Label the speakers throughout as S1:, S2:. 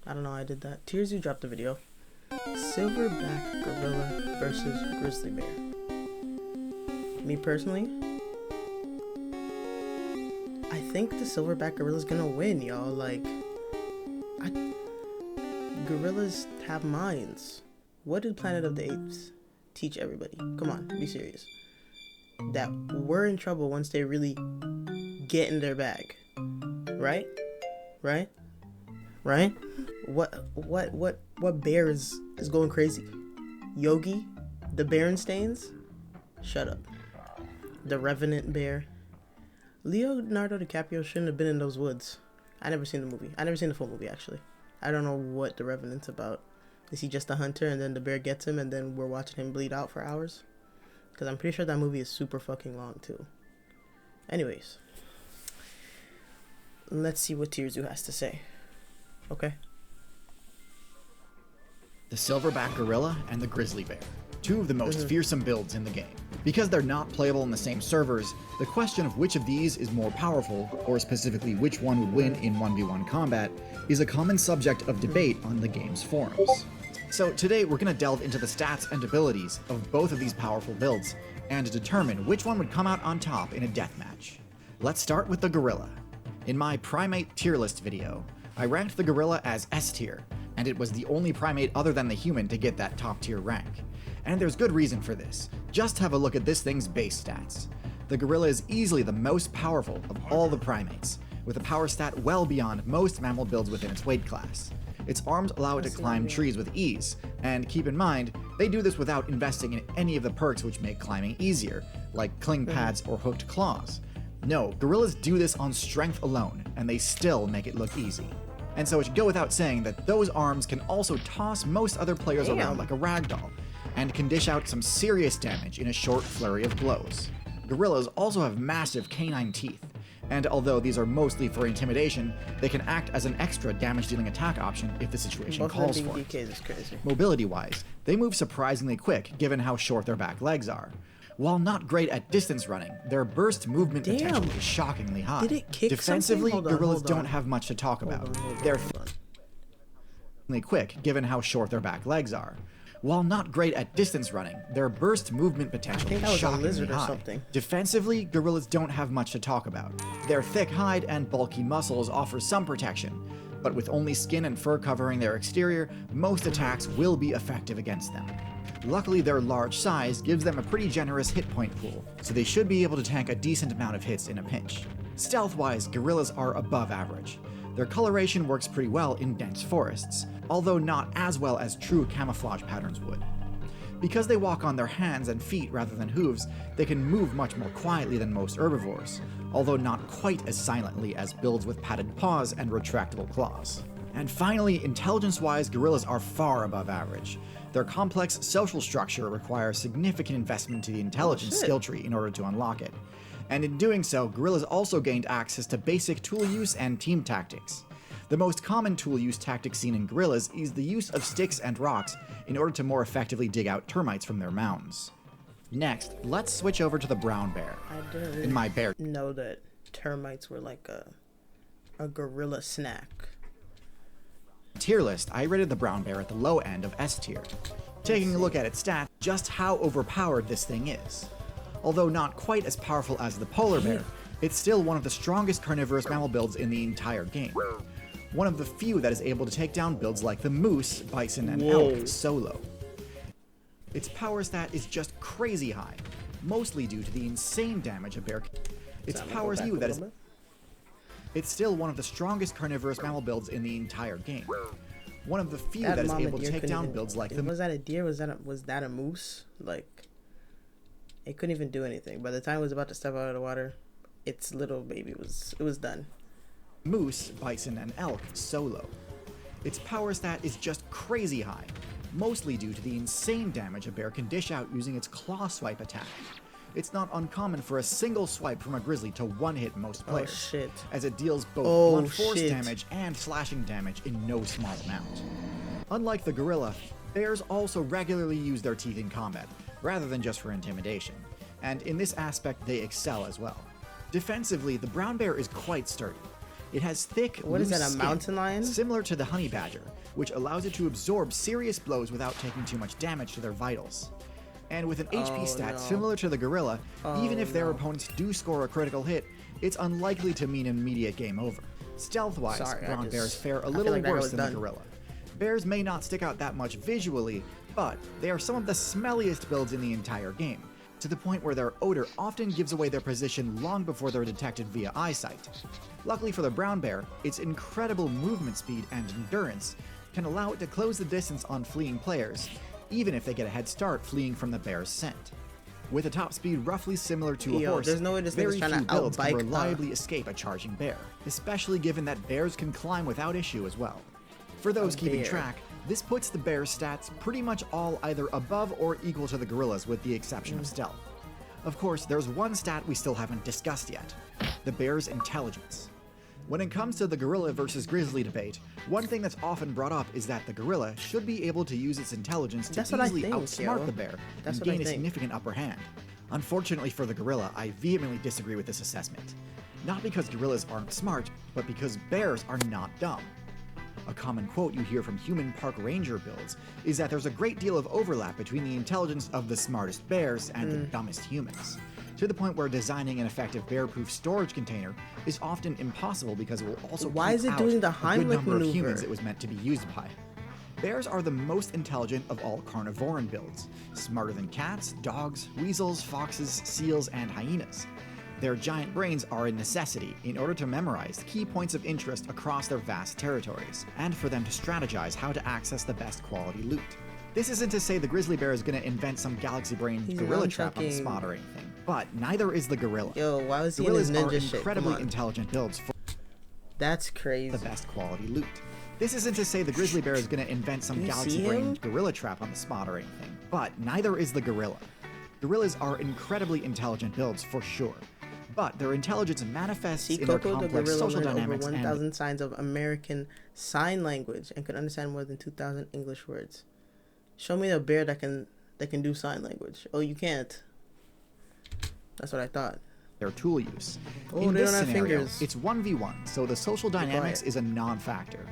S1: I don't know how I did that. Tears, you dropped the video. Silverback gorilla versus grizzly bear. Me personally, I think the silverback gorilla is gonna win, y'all. Like, gorillas have minds. What did Planet of the Apes teach everybody? Come on, be serious. That we're in trouble once they really get in their bag. Right? Right? Right? What bear is going crazy? Yogi? The Berenstains? Shut up. The Revenant bear. Leonardo DiCaprio shouldn't have been in those woods. I never seen the movie. I never seen the full movie, actually. I don't know what the Revenant's about. Is he just a hunter and then the bear gets him and then we're watching him bleed out for hours? Because I'm pretty sure that movie is super fucking long, too. Anyways. Let's see what Tirzu has to say. Okay.
S2: The silverback gorilla and the grizzly bear, two of the most fearsome builds in the game. Because they're not playable in the same servers, the question of which of these is more powerful, or specifically which one would win in 1v1 combat, is a common subject of debate on the game's forums. So today we're going to delve into the stats and abilities of both of these powerful builds, and determine which one would come out on top in a deathmatch. Let's start with the gorilla. In my primate tier list video, I ranked the gorilla as S tier, and it was the only primate other than the human to get that top tier rank. And there's good reason for this. Just have a look at this thing's base stats. The gorilla is easily the most powerful of all the primates, with a power stat well beyond most mammal builds within its weight class. Its arms allow it to climb trees with ease, and keep in mind, they do this without investing in any of the perks which make climbing easier, like cling pads or hooked claws. No, gorillas do this on strength alone, and they still make it look easy. And so it should go without saying that those arms can also toss most other players around like a ragdoll, and can dish out some serious damage in a short flurry of blows. Gorillas also have massive canine teeth, and although these are mostly for intimidation, they can act as an extra damage-dealing attack option if the situation calls for it.
S1: DKs is crazy.
S2: Mobility-wise, they move surprisingly quick given how short their back legs are. While not great at distance running, their burst movement potential is shockingly high.
S1: Did it kick
S2: Defensively,
S1: something?
S2: gorillas don't have much to talk about. They're quick given how short their back legs are. While not great at distance running, their burst movement potential is shockingly high. Defensively, gorillas don't have much to talk about. Their thick hide and bulky muscles offer some protection, but with only skin and fur covering their exterior, most attacks will be effective against them. Luckily, their large size gives them a pretty generous hit point pool, so they should be able to tank a decent amount of hits in a pinch. Stealth-wise, gorillas are above average. Their coloration works pretty well in dense forests, although not as well as true camouflage patterns would. Because they walk on their hands and feet rather than hooves, they can move much more quietly than most herbivores, although not quite as silently as builds with padded paws and retractable claws. And finally, intelligence-wise, gorillas are far above average. Their complex social structure requires significant investment to the intelligence skill tree in order to unlock it. And in doing so, gorillas also gained access to basic tool use and team tactics. The most common tool use tactic seen in gorillas is the use of sticks and rocks in order to more effectively dig out termites from their mounds. Next, let's switch over to the brown bear.
S1: I didn't
S2: In my bear
S1: know that termites were like a gorilla snack.
S2: tier list, I rated the brown bear at the low end of S tier. Taking a look at its stats, just how overpowered this thing is. Although not quite as powerful as the polar bear, it's still one of the strongest carnivorous mammal builds in the entire game. One of the few that is able to take down builds like the moose, bison, and elk solo. Its power stat is just crazy high, mostly due to the insane damage a bear can. Its power is that is. It's still one of the strongest carnivorous mammal builds in the entire game. One of the few that is able to take down builds like the.
S1: Was that a deer? Was that a moose? Like, it couldn't even do anything. By the time it was about to step out of the water, its little baby was done.
S2: Moose, bison, and elk solo. Its power stat is just crazy high, mostly due to the insane damage a bear can dish out using its claw swipe attack. It's not uncommon for a single swipe from a grizzly to one-hit most players, as it deals both blunt force damage and slashing damage in no small amount. Unlike the gorilla, bears also regularly use their teeth in combat, rather than just for intimidation, and in this aspect they excel as well. Defensively, the brown bear is quite sturdy. It has thick,
S1: What is
S2: loose
S1: that, a
S2: skin,
S1: mountain lion?
S2: similar to the honey badger, which allows it to absorb serious blows without taking too much damage to their vitals. And with an HP stat
S1: no.
S2: similar to the gorilla, even if their opponents do score a critical hit, it's unlikely to mean an immediate game over. Stealth-wise,
S1: Sorry,
S2: brown bears fare a
S1: feel
S2: little
S1: like that
S2: worse
S1: was
S2: than
S1: done.
S2: the gorilla. Bears may not stick out that much visually, but they are some of the smelliest builds in the entire game, to the point where their odor often gives away their position long before they're detected via eyesight. Luckily for the brown bear, its incredible movement speed and endurance can allow it to close the distance on fleeing players, even if they get a head start fleeing from the bear's scent. With a top speed roughly similar to a horse,
S1: there's no way this
S2: very
S1: nigga's trying
S2: few
S1: to
S2: builds can
S1: outbike,
S2: reliably escape a charging bear, especially given that bears can climb without issue as well. For those keeping
S1: bear.
S2: track, this puts the bear's stats pretty much all either above or equal to the gorilla's with the exception of stealth. Of course, there's one stat we still haven't discussed yet, the bear's intelligence. When it comes to the gorilla versus grizzly debate, one thing that's often brought up is that the gorilla should be able to use its intelligence to
S1: That's what I
S2: easily
S1: think,
S2: outsmart
S1: yo.
S2: the bear
S1: That's
S2: and
S1: what I
S2: gain a
S1: think.
S2: significant upper hand. Unfortunately for the gorilla, I vehemently disagree with this assessment. Not because gorillas aren't smart, but because bears are not dumb. A common quote you hear from human park ranger builds is that there's a great deal of overlap between the intelligence of the smartest bears and the dumbest humans, to the point where designing an effective bear-proof storage container is often impossible because it will also
S1: Why
S2: keep
S1: is it
S2: out
S1: doing the
S2: a good
S1: Heimlich
S2: number of
S1: maneuver?
S2: humans it was meant to be used by. Bears are the most intelligent of all carnivoran builds, smarter than cats, dogs, weasels, foxes, seals, and hyenas. Their giant brains are a necessity in order to memorize key points of interest across their vast territories, and for them to strategize how to access the best quality loot. This isn't to say the grizzly bear is going to invent some galaxy-brain
S1: He's
S2: gorilla trap on the
S1: nunchucking.
S2: spot or anything, but neither is the gorilla.
S1: Yo, why was he in his
S2: Gorillas are
S1: ninja shit? Come
S2: incredibly
S1: on.
S2: intelligent builds for
S1: That's crazy.
S2: the best quality loot. This isn't to say the grizzly bear is going to invent some
S1: You see
S2: galaxy-brain
S1: him?
S2: gorilla trap on the spot or anything, but neither is the gorilla. Gorillas are incredibly intelligent builds for sure, but their intelligence manifests
S1: See,
S2: in their
S1: Coco the
S2: complex
S1: gorilla
S2: social
S1: learned over
S2: dynamics and
S1: 1,000 signs of American Sign Language and could understand more than 2,000 English words. Show me a bear that can do sign language. Oh, you can't. That's what I thought.
S2: their tool use.
S1: Oh,
S2: In
S1: they
S2: this
S1: don't have
S2: scenario,
S1: fingers.
S2: it's 1v1, so the social dynamics
S1: quiet.
S2: is a non-factor.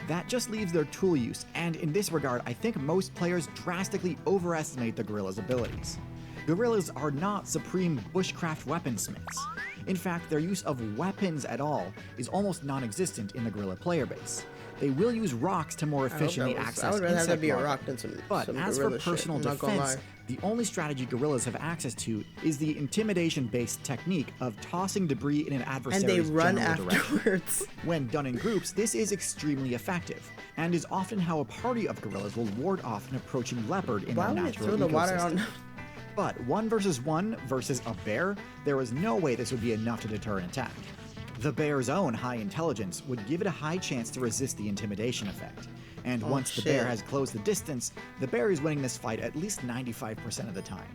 S2: That just leaves their tool use, and in this regard, I think most players drastically overestimate the gorilla's abilities. Gorillas are not supreme bushcraft weaponsmiths. In fact, their use of weapons at all is almost non-existent in the gorilla player base. They will use rocks to more efficiently access
S1: I would rather have that
S2: insect
S1: be a
S2: larvae.
S1: rock than some
S2: But
S1: some
S2: as for
S1: gorilla shit,
S2: personal
S1: I'm not gonna
S2: defense,
S1: lie.
S2: the only strategy gorillas have access to is the intimidation-based technique of tossing debris in an
S1: And
S2: adversary's
S1: they run
S2: general direction.
S1: afterwards.
S2: When done in groups, this is extremely effective, and is often how a party of gorillas will ward off an approaching leopard in
S1: Why
S2: their
S1: would it
S2: natural
S1: throw the water
S2: ecosystem.
S1: on?
S2: But 1 versus 1 versus a bear, there is no way this would be enough to deter an attack. The bear's own high intelligence would give it a high chance to resist the intimidation effect. And once the bear
S1: shit.
S2: has closed the distance, the bear is winning this fight at least 95% of the time.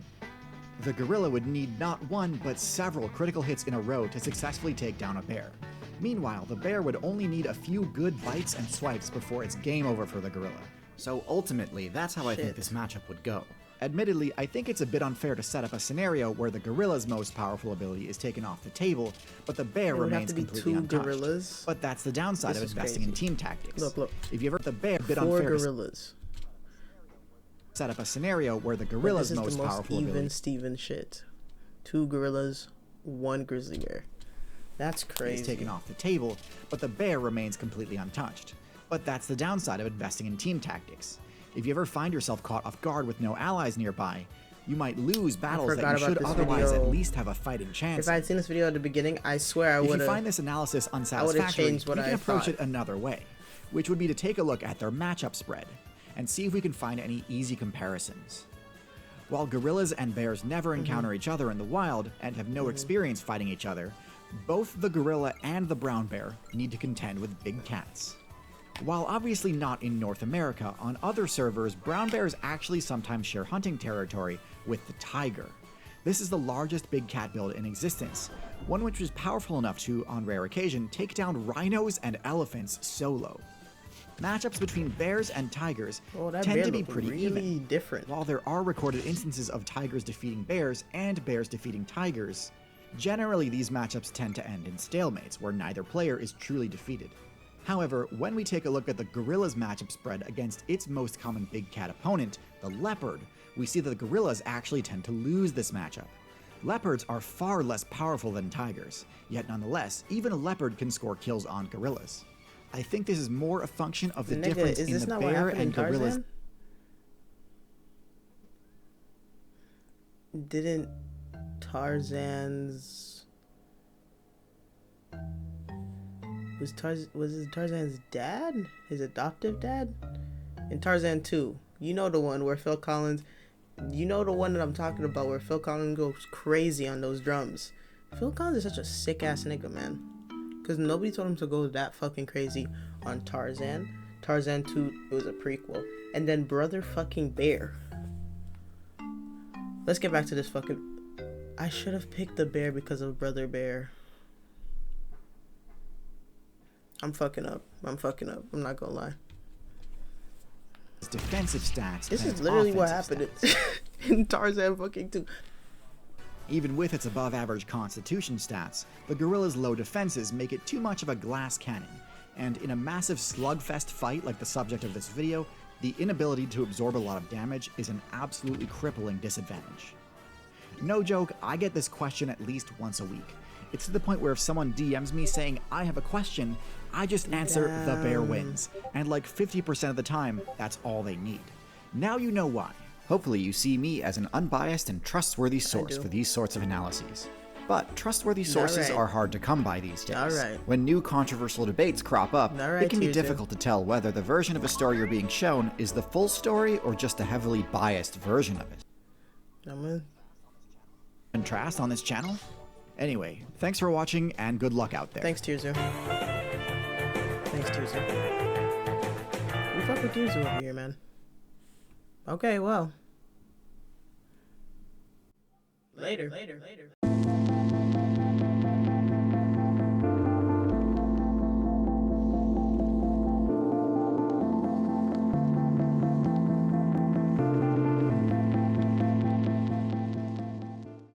S2: The gorilla would need not one, but several critical hits in a row to successfully take down a bear. Meanwhile, the bear would only need a few good bites and swipes before it's game over for the gorilla. So ultimately, that's how I think
S1: Shit.
S2: this matchup would go. Admittedly, I think it's a bit unfair to set up a scenario where the gorilla's most powerful ability is taken off the table, but the bear
S1: It would have
S2: remains
S1: to be
S2: completely
S1: 2
S2: untouched.
S1: gorillas.
S2: But that's the downside
S1: This
S2: of
S1: is
S2: investing in
S1: crazy.
S2: team tactics.
S1: Look.
S2: If you ever the bear, a bit
S1: 4
S2: unfair to
S1: gorillas.
S2: set up a scenario where the
S1: But
S2: gorilla's
S1: this is
S2: most
S1: the most
S2: powerful
S1: even
S2: ability
S1: Steven shit. 2 gorillas, 1 grizzly bear. That's crazy.
S2: is taken off the table, but the bear remains completely untouched. But that's the downside of investing in team tactics. If you ever find yourself caught off guard with no allies nearby, you might lose battles that
S1: forgot
S2: you
S1: about
S2: should
S1: this
S2: otherwise
S1: video.
S2: at least have a fighting chance.
S1: If I had seen this video at the beginning, I swear I
S2: If
S1: would
S2: you find
S1: have.
S2: this analysis unsatisfactory,
S1: changed what
S2: you can
S1: I
S2: approach
S1: thought.
S2: it another way, which would be to take a look at their matchup spread and see if we can find any easy comparisons. While gorillas and bears never encounter each other in the wild and have no experience fighting each other, both the gorilla and the brown bear need to contend with big cats. While obviously not in North America, on other servers, brown bears actually sometimes share hunting territory with the tiger. This is the largest big cat build in existence, one which is powerful enough to, on rare occasion, take down rhinos and elephants solo. Matchups between bears and tigers
S1: Oh, that
S2: tend
S1: bear
S2: to be
S1: looked
S2: pretty
S1: really
S2: even.
S1: different.
S2: While there are recorded instances of tigers defeating bears and bears defeating tigers, Generally, these matchups tend to end in stalemates, where neither player is truly defeated. However, when we take a look at the Gorilla's matchup spread against its most common big cat opponent, the Leopard, we see that the Gorillas actually tend to lose this matchup. Leopards are far less powerful than tigers, yet nonetheless, even a leopard can score kills on gorillas. I think this is more a function of the difference in the bear and gorillas.
S1: Didn't Tarzan's was it Tarzan's dad? His adoptive dad? In Tarzan 2. You know the one where Phil Collins, you know the one that I'm talking about where Phil Collins goes crazy on those drums. Phil Collins is such a sick ass nigga, man. Because nobody told him to go that fucking crazy on Tarzan. Tarzan 2, it was a prequel. And then Brother fucking Bear. Let's get back to this fucking... I should have picked the bear because of Brother Bear. I'm fucking up. I'm not gonna lie.
S2: Defensive stats.
S1: This is literally what happened in Tarzan fucking 2.
S2: Even with its above-average constitution stats, the gorilla's low defenses make it too much of a glass cannon, and in a massive slugfest fight like the subject of this video, the inability to absorb a lot of damage is an absolutely crippling disadvantage. No joke, I get this question at least once a week. It's to the point where if someone DMs me saying, I have a question, I just answer, the bear wins. And like 50% of the time, that's all they need. Now you know why. Hopefully you see me as an unbiased and trustworthy source for these sorts of analyses. But trustworthy sources are hard to come by these days. When new controversial debates crop up, it can be difficult to tell whether the version of a story you're being shown is the full story or just a heavily biased version of it. Contrast on this channel? Anyway, thanks for watching and good luck out there.
S1: Thanks, Tirzu. We fuck with Tirzu over here, man. Okay, well. Later.